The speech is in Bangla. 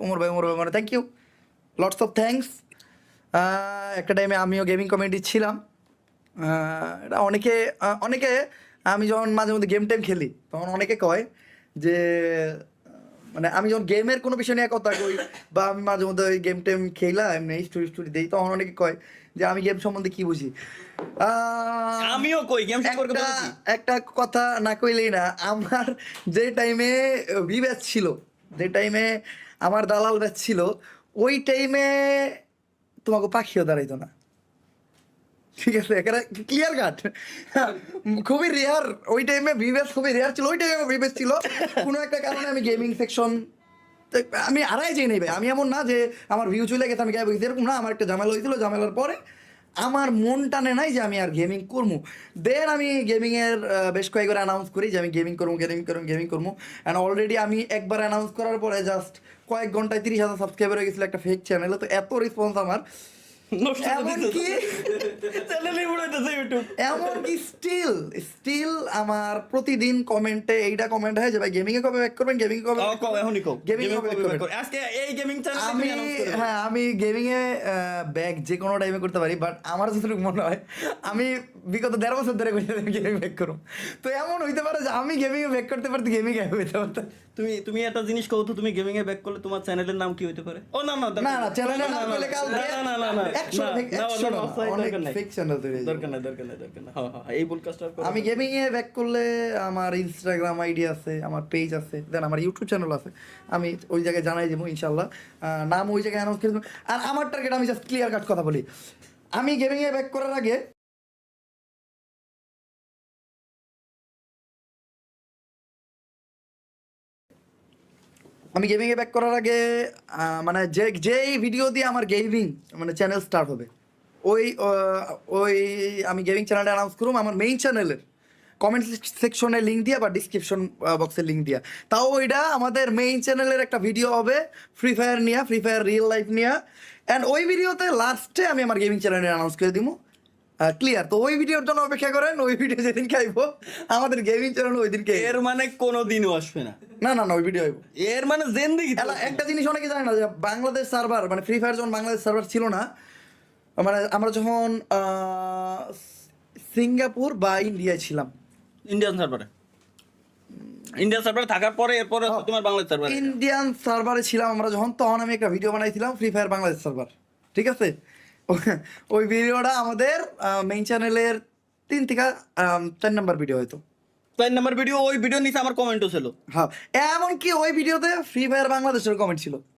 ওমর ভাই মানে thank you, lots of thanks. একটা টাইমে আমিও গেমিং কমিউনিটি ছিলাম। এটা অনেকে আমি যখন মাঝে মধ্যে গেম টেম খেলি তখন অনেকে কয় যে মানে আমি যখন গেমের কোনো বিষয় নিয়ে কথা কই বা আমি মাঝে মধ্যে ওই গেম টেম খেলা এমনি স্টোরি দিই তখন অনেকে কয় যে আমি গেম সম্বন্ধে কি বুঝি। আমিও কই গেম সম্পর্কে একটা বলেছি। একটা কথা না কইলেই না, আমার যে টাইমে ব্যাচ ছিল, যে টাইমে আমার দালাল ব্যাচ ছিল, ওই টাইমে তোমাকে পাখিও দাঁড়াইতো না। ঠিক আছে, এখানে ক্লিয়ার কাট, খুবই রেয়ার। ওই টাইমে ভিভেস খুবই রেয়ার ছিল, ওই টাইমে ভিভেস ছিল। কোনো একটা কারণে আমি গেমিং সেকশন আমি আড়াই যাই নাই ভাই। আমি এমন না যে আমার ভিউ চলে গেছে আমি গায়ে গেছি, এরকম না। আমার একটা ঝামেলা হয়েছিল, ঝামেলার পরে আমার মন টানে নাই যে আমি আর গেমিং করবো। দেন আমি গেমিংয়ের বেশ কয়েকবার অ্যানাউন্স করি যে আমি গেমিং করবো। অ্যান্ড অলরেডি আমি একবার অ্যানাউন্স করার পরে জাস্ট কয়েক ঘন্টায় 30,000 সাবস্ক্রাইবার হয়ে গেছিলো একটা ফেক চ্যানেলে। তো এত রেসপন্স আমার, এমনকি স্টিল আমার প্রতিদিন কমেন্টে এইটা কমেন্ট হয় যে ভাই গেমিং এ কবে ব্যাক করবেন, গেমিং কবে আজকে এই গেমিং চ্যানেল আমি গেমিং এ ব্যাক যে কোনো টাইমে করতে পারি, বাট আমার যতটুকু মনে হয় আমি বিগত 1.5 বছর ধরে গেমিং ব্যাক করুন। তো এমন হইতে পারে যে আমি গেমিং এ ব্যাক করতে পারছি, গেমিং এ হইতে পারতাম। তুমি একটা জিনিস কও তো, তুমি গেমিং এ ব্যাক করলে তোমার চ্যানেলের নাম কি হইতে পারে? ও না চ্যানেলের নাম বলে কাল আমি গেমিং এ ব্যাক করলে আমার ইনস্টাগ্রাম আইডি আছে, আমার পেজ আছে, দেন আমার ইউটিউব চ্যানেল আছে। আমি ওই জায়গায় জানাই দেবো ইনশাল্লাহ, নাম ওই জায়গায় অ্যানাউন্স করে দেবো। আর আমার টার্গেট, আমি জাস্ট ক্লিয়ার কাট কথা বলি, আমি গেমিং এ ব্যাক করার আগে মানে যেই ভিডিও দিয়ে আমার গেমিং মানে চ্যানেল স্টার্ট হবে, ওই আমি গেমিং চ্যানেলটা অ্যানাউন্স করুম আমার মেইন চ্যানেলের কমেন্ট সেকশনে লিঙ্ক দিয়া বা ডিসক্রিপশন বক্সের লিঙ্ক দিয়া। তাও ওইটা আমাদের মেইন চ্যানেলের একটা ভিডিও হবে ফ্রি ফায়ার রিয়েল লাইফ নিয়ে। অ্যান্ড ওই ভিডিওতে লাস্টে আমি আমার গেমিং চ্যানেলে অ্যানাউন্স করে দিব। ক্লিয়ার? তো ওই ভিডিওর জন্য অপেক্ষা করেন, ওই ভিডিও যেদিনকে আইব আমাদের গেমিং চ্যানেল ওই দিনকে। এর মানে কোনোদিনও আসবে না? না ওই ভিডিও আইব। এর মানে জেন্দেগি একটা জিনিস অনেকে জানে না যে বাংলাদেশ সার্ভার মানে ফ্রি ফায়ার যখন বাংলাদেশ সার্ভার ছিল না, মানে আমরা যখন সিঙ্গাপুর বা ইন্ডিয়ায় ছিলাম, ইন্ডিয়ান সার্ভারে থাকার পরে এরপরে তোমার বাংলাদেশ সার্ভার, ইন্ডিয়ান সার্ভারে ছিলাম আমরা যখন, তখন আমি একটা ভিডিও বানাইছিলাম ফ্রি ফায়ার বাংলাদেশ সার্ভার। ঠিক আছে, ওই ভিডিওটা আমাদের মেইন চ্যানেলের 3 থেকে 4 নম্বর ভিডিও হয়তো। 4 নম্বর ভিডিও, ওই ভিডিও নিচে আমার কমেন্টও ছিল। হ্যাঁ, এমনকি ওই ভিডিওতে ফ্রি ফায়ার বাংলাদেশের কমেন্ট ছিল।